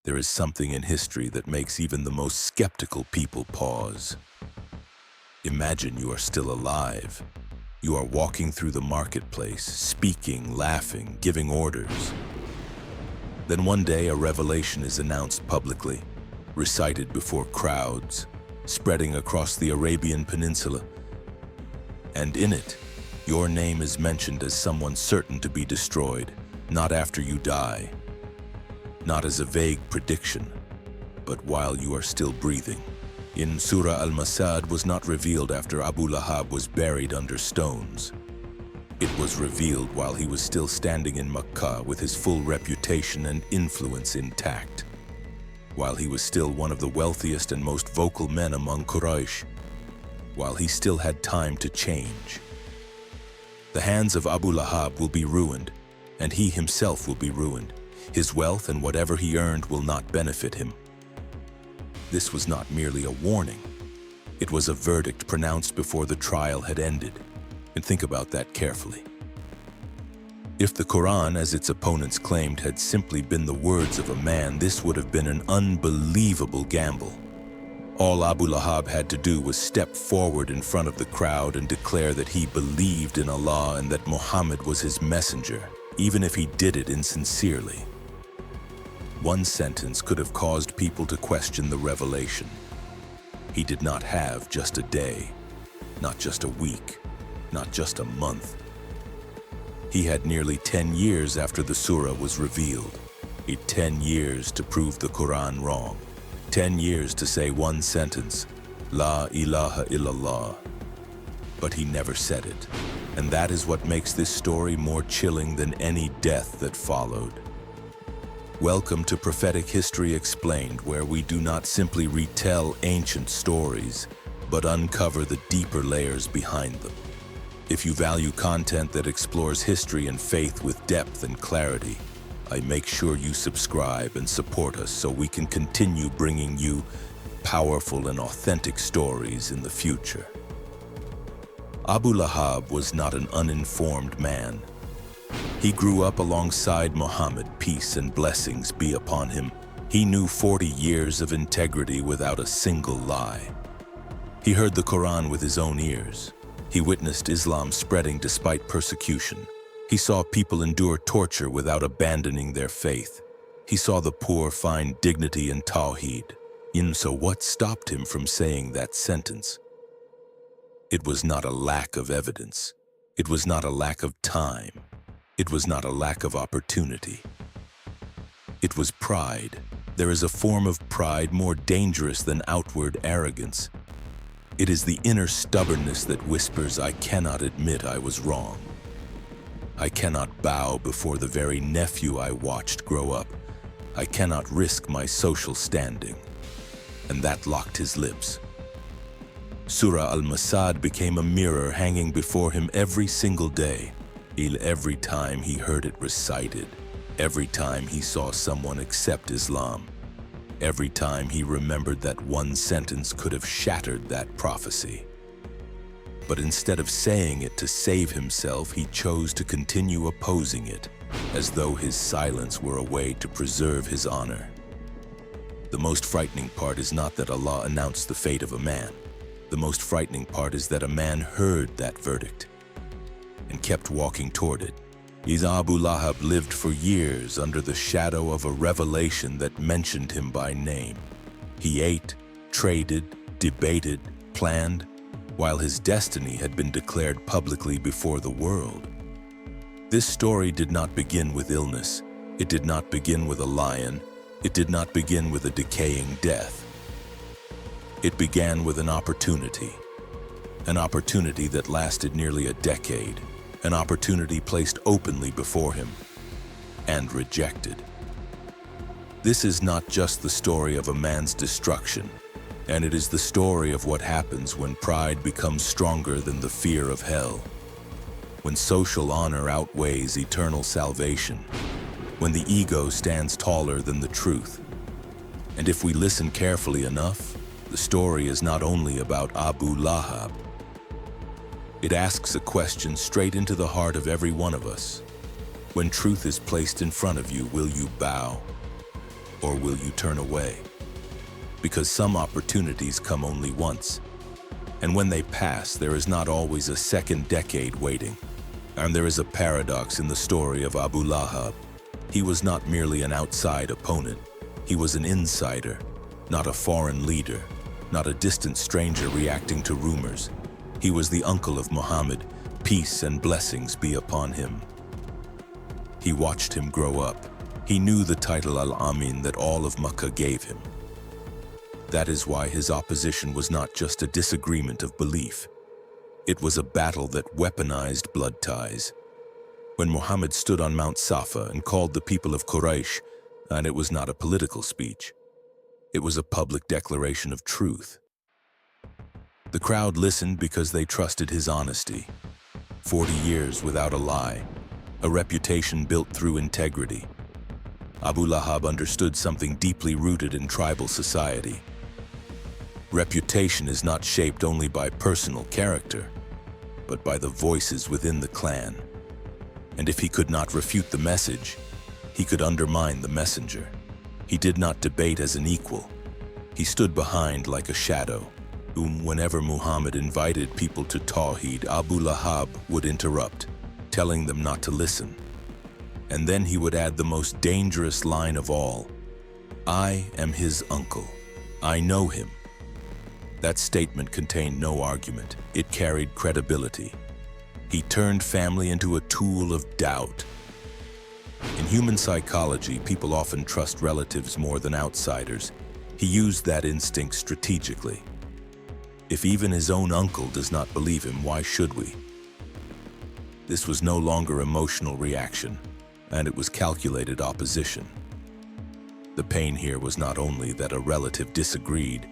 there is something in history that makes even the most skeptical people pause. Imagine you are still alive. You are walking through the marketplace, speaking, laughing, giving orders. Then one day a revelation is announced publicly, recited before crowds, spreading across the Arabian Peninsula. And in it, your name is mentioned as someone certain to be destroyed, not after you die, not as a vague prediction, but while you are still breathing. In Surah Al-Masad was not revealed after Abu Lahab was buried under stones. It was revealed while he was still standing in Makkah with his full reputation and influence intact, while he was still one of the wealthiest and most vocal men among Quraysh, while he still had time to change. The hands of Abu Lahab will be ruined, and he himself will be ruined. His wealth and whatever he earned will not benefit him. This was not merely a warning. It was a verdict pronounced before the trial had ended. And think about that carefully. If the Quran, as its opponents claimed, had simply been the words of a man, this would have been an unbelievable gamble. All Abu Lahab had to do was step forward in front of the crowd and declare that he believed in Allah and that Muhammad was his messenger, even if he did it insincerely. One sentence could have caused people to question the revelation. He did not have just a day, not just a week, not just a month. He had nearly 10 years after the surah was revealed. He had 10 years to prove the Quran wrong. 10 years to say one sentence, La ilaha illallah. But he never said it. And that is what makes this story more chilling than any death that followed. Welcome to Prophetic History Explained, where we do not simply retell ancient stories, but uncover the deeper layers behind them. If you value content that explores history and faith with depth and clarity, I make sure you subscribe and support us so we can continue bringing you powerful and authentic stories in the future. Abu Lahab was not an uninformed man. He grew up alongside Muhammad, peace and blessings be upon him. He knew 40 years of integrity without a single lie. He heard the Quran with his own ears. He witnessed Islam spreading despite persecution. He saw people endure torture without abandoning their faith. He saw the poor find dignity in Tawheed. So what stopped him from saying that sentence? It was not a lack of evidence. It was not a lack of time. It was not a lack of opportunity. It was pride. There is a form of pride more dangerous than outward arrogance. It is the inner stubbornness that whispers, I cannot admit I was wrong. I cannot bow before the very nephew I watched grow up. I cannot risk my social standing. And that locked his lips. Surah Al-Masad became a mirror hanging before him every single day. Every time he heard it recited, every time he saw someone accept Islam, every time he remembered that one sentence could have shattered that prophecy. But instead of saying it to save himself, he chose to continue opposing it, as though his silence were a way to preserve his honor. The most frightening part is not that Allah announced the fate of a man. The most frightening part is that a man heard that verdict and kept walking toward it. Abu Lahab lived for years under the shadow of a revelation that mentioned him by name. He ate, traded, debated, planned, while his destiny had been declared publicly before the world. This story did not begin with illness. It did not begin with a lion. It did not begin with a decaying death. It began with an opportunity that lasted nearly a decade. An opportunity placed openly before him and rejected. This is not just the story of a man's destruction, and it is the story of what happens when pride becomes stronger than the fear of hell, when social honor outweighs eternal salvation, when the ego stands taller than the truth. And if we listen carefully enough, the story is not only about Abu Lahab. It asks a question straight into the heart of every one of us. When truth is placed in front of you, will you bow? or will you turn away? Because some opportunities come only once, and when they pass, there is not always a second decade waiting. And there is a paradox in the story of Abu Lahab. He was not merely an outside opponent. He was an insider, not a foreign leader, not a distant stranger reacting to rumors. He was the uncle of Muhammad. Peace and blessings be upon him. He watched him grow up. He knew the title Al-Amin that all of Makkah gave him. That is why his opposition was not just a disagreement of belief. It was a battle that weaponized blood ties. When Muhammad stood on Mount Safa and called the people of Quraysh, and it was not a political speech, it was a public declaration of truth. The crowd listened because they trusted his honesty. 40 years without a lie, a reputation built through integrity. Abu Lahab understood something deeply rooted in tribal society. Reputation is not shaped only by personal character, but by the voices within the clan. And if he could not refute the message, he could undermine the messenger. He did not debate as an equal. He stood behind like a shadow, whom whenever Muhammad invited people to Tawheed, Abu Lahab would interrupt, telling them not to listen. And then he would add the most dangerous line of all, "I am his uncle. I know him." That statement contained no argument. It carried credibility. He turned family into a tool of doubt. In human psychology, people often trust relatives more than outsiders. He used that instinct strategically. If even his own uncle does not believe him, why should we? This was no longer emotional reaction, and it was calculated opposition. The pain here was not only that a relative disagreed,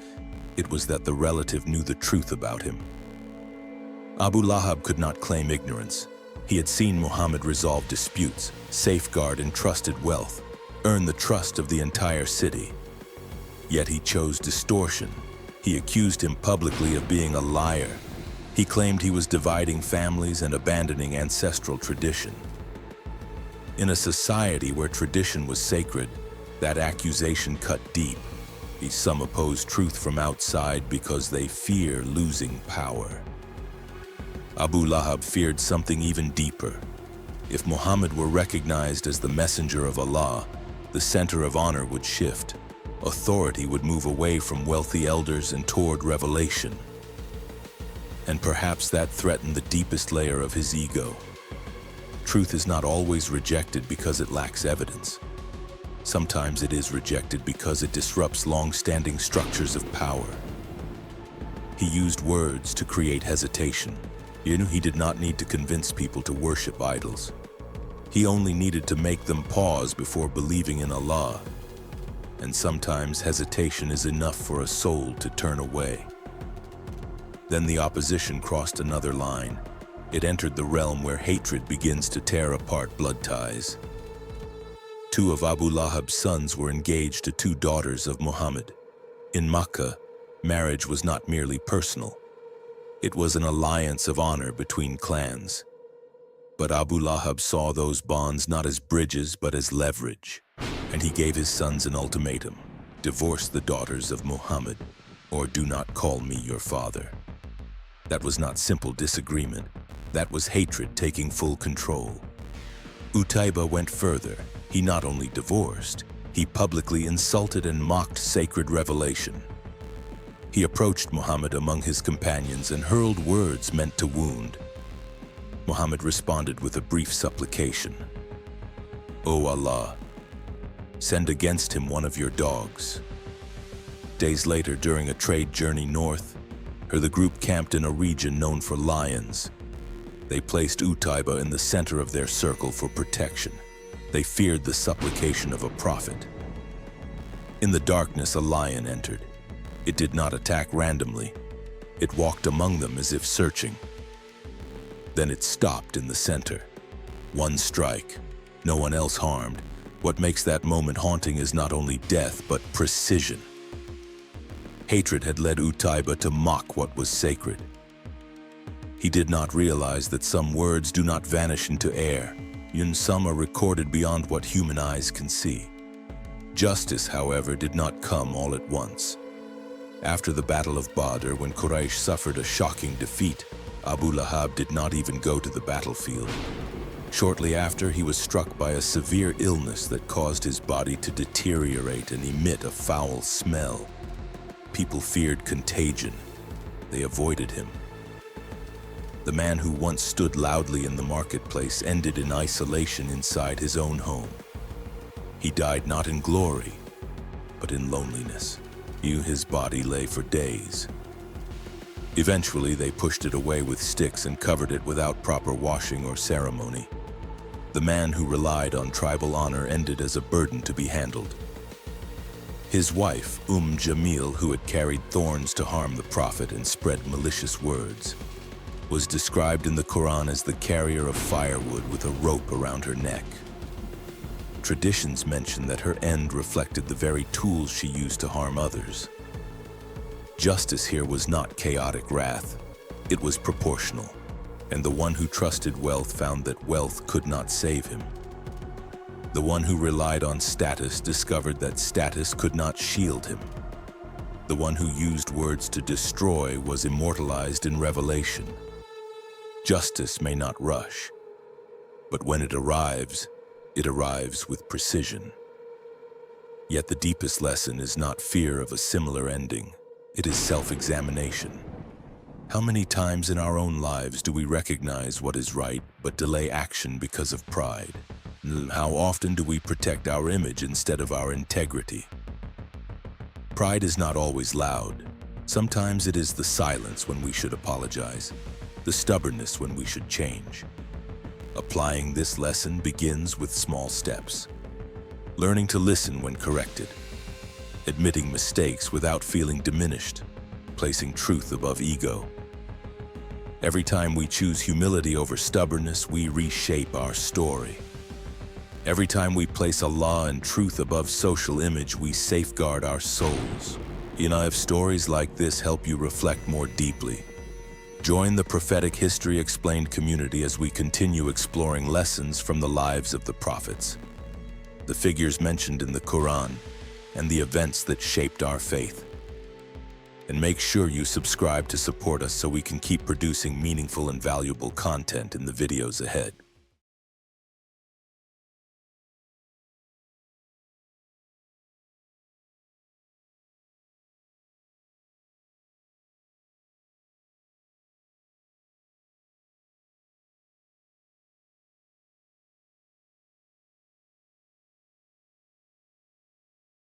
it was that the relative knew the truth about him. Abu Lahab could not claim ignorance. He had seen Muhammad resolve disputes, safeguard entrusted wealth, earn the trust of the entire city. Yet he chose distortion. He accused him publicly of being a liar. He claimed he was dividing families and abandoning ancestral tradition. In a society where tradition was sacred, that accusation cut deep. Some oppose truth from outside because they fear losing power. Abu Lahab feared something even deeper. If Muhammad were recognized as the messenger of Allah, the center of honor would shift. Authority would move away from wealthy elders and toward revelation. And perhaps that threatened the deepest layer of his ego. Truth is not always rejected because it lacks evidence. Sometimes it is rejected because it disrupts long-standing structures of power. He used words to create hesitation. He did not need to convince people to worship idols. He only needed to make them pause before believing in Allah. And sometimes hesitation is enough for a soul to turn away. Then the opposition crossed another line. It entered the realm where hatred begins to tear apart blood ties. 2 of Abu Lahab's sons were engaged to 2 daughters of Muhammad. In Makkah, marriage was not merely personal. It was an alliance of honor between clans. But Abu Lahab saw those bonds not as bridges but as leverage, and he gave his sons an ultimatum: divorce the daughters of Muhammad, or do not call me your father. That was not simple disagreement. That was hatred taking full control. Utaiba went further. He not only divorced, he publicly insulted and mocked sacred revelation. He approached Muhammad among his companions and hurled words meant to wound. Muhammad responded with a brief supplication. "O Allah, send against him one of your dogs." Days later, during a trade journey north, the group camped in a region known for lions. They placed Utaiba in the center of their circle for protection. They feared the supplication of a prophet. In the darkness, a lion entered. It did not attack randomly. It walked among them as if searching. Then it stopped in the center. One strike, no one else harmed. What makes that moment haunting is not only death, but precision. Hatred had led Utaiba to mock what was sacred. He did not realize that some words do not vanish into air. Some are recorded beyond what human eyes can see. Justice, however, did not come all at once. After the Battle of Badr, when Quraysh suffered a shocking defeat, Abu Lahab did not even go to the battlefield. Shortly after, he was struck by a severe illness that caused his body to deteriorate and emit a foul smell. People feared contagion. They avoided him. The man who once stood loudly in the marketplace ended in isolation inside his own home. He died not in glory, but in loneliness. His body lay for days. Eventually, they pushed it away with sticks and covered it without proper washing or ceremony. The man who relied on tribal honor ended as a burden to be handled. His wife, Jamil, who had carried thorns to harm the Prophet and spread malicious words, was described in the Quran as the carrier of firewood with a rope around her neck. Traditions mention that her end reflected the very tools she used to harm others. Justice here was not chaotic wrath. It was proportional, and the one who trusted wealth found that wealth could not save him. The one who relied on status discovered that status could not shield him. The one who used words to destroy was immortalized in Revelation. Justice may not rush, but when it arrives with precision. Yet the deepest lesson is not fear of a similar ending. It is self-examination. How many times in our own lives do we recognize what is right but delay action because of pride? How often do we protect our image instead of our integrity? Pride is not always loud. Sometimes it is the silence when we should apologize, the stubbornness when we should change. Applying this lesson begins with small steps. Learning to listen when corrected. Admitting mistakes without feeling diminished. Placing truth above ego. Every time we choose humility over stubbornness, we reshape our story. Every time we place Allah and truth above social image, we safeguard our souls. If stories like this help you reflect more deeply, join the Prophetic History Explained community as we continue exploring lessons from the lives of the prophets, the figures mentioned in the Quran, and the events that shaped our faith. And make sure you subscribe to support us so we can keep producing meaningful and valuable content in the videos ahead.